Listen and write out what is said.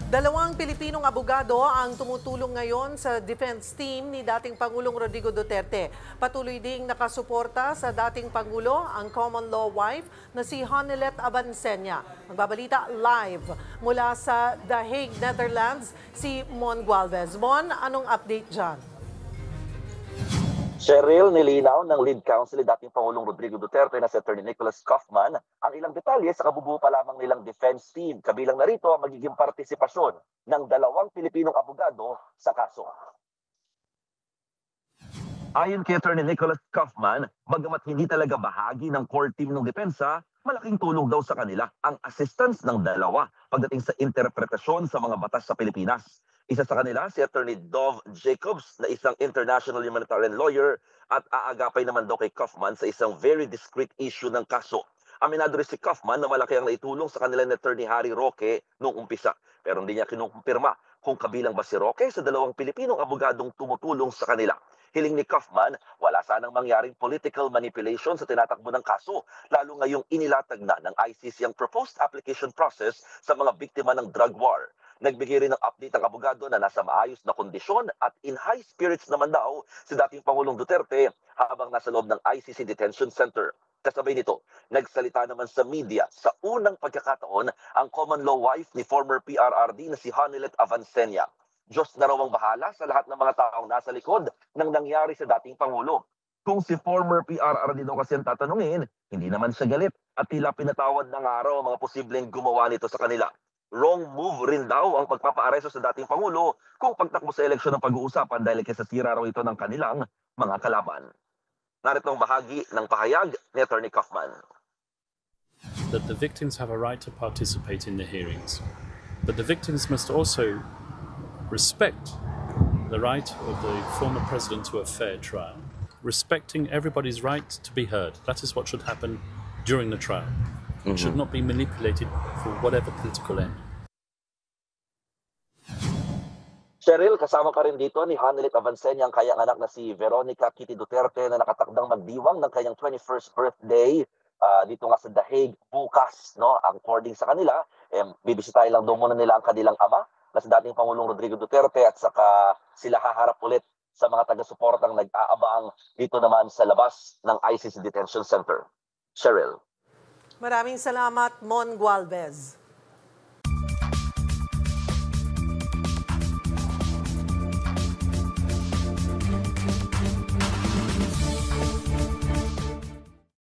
Dalawang Pilipinong abogado ang tumutulong ngayon sa defense team ni dating Pangulong Rodrigo Duterte. Patuloy ding nakasuporta sa dating Pangulo ang common law wife na si Hanilet Avancenia. Magbabalita live mula sa The Hague, Netherlands, si Mon Gualvez. Mon, anong update dyan? Cheryl, nilinaw ng lead counsel ni dating Pangulong Rodrigo Duterte na si Attorney Nicholas Kaufman ang ilang detalye sa kabubuo pa lamang nilang defense team. Kabilang na rito ang magiging partisipasyon ng dalawang Pilipinong abogado sa kaso. Ayon kay Attorney Nicholas Kaufman, bagamat hindi talaga bahagi ng core team ng depensa, malaking tulong daw sa kanila ang assistance ng dalawa pagdating sa interpretasyon sa mga batas sa Pilipinas. Isa sa kanila si Attorney Dov Jacobs na isang international humanitarian lawyer at aagapay naman daw kay Kaufman sa isang very discreet issue ng kaso. Aminado rin si Kaufman na malaki ang naitulong sa kanila ni Attorney Harry Roque noong umpisa, pero hindi niya kinukumpirma kung kabilang ba si Roque sa dalawang Pilipinong abogadong tumutulong sa kanila. Hiling ni Kaufman, wala sanang mangyaring political manipulation sa tinatakbo ng kaso, lalo ngayong inilatag na ng ICC ang proposed application process sa mga biktima ng drug war. Nagbigay rin ng update ang abogado na nasa maayos na kondisyon at in high spirits naman daw si dating Pangulong Duterte habang nasa loob ng ICC Detention Center. Kasabay nito, nagsalita naman sa media sa unang pagkakataon ang common law wife ni former PRRD na si Hanilet Avancenia. Diyos na raw ang bahala sa lahat ng mga taong nasa likod ng nangyari sa dating Pangulo. Kung si former PRRD daw kasi ang tatanungin, hindi naman siya galit at tila pinatawad ng araw ang mga posibleng gumawa nito sa kanila. Wrong move rin daw ang pagpapaaresto sa dating Pangulo kung pagtakbo sa eleksyon ng pag-uusapan dahil kaysa sira raw ito ng kanilang mga kalaban. Narito ang bahagi ng pahayag ni Attorney Kaufman. That the victims have a right to participate in the hearings, but the victims must also respect the right of the former president to a fair trial, respecting everybody's right to be heard. That is what should happen during the trial. It should not be manipulated for whatever political end. Cheryl, kasama ka rin dito ni Hanilet Avancenia ang kanyang anak na si Veronica Kitty Duterte na nakatakdang magdiwang ng kanyang 21st birthday dito nga sa The Hague bukas. No? Ang according sa kanila, bibisitahin lang daw muna nila ang kanilang ama na si dating Pangulong Rodrigo Duterte at saka sila haharap ulit sa mga taga-suportang nag-aabang dito naman sa labas ng ICC Detention Center. Cheryl. Maraming salamat, Mon Gualvez.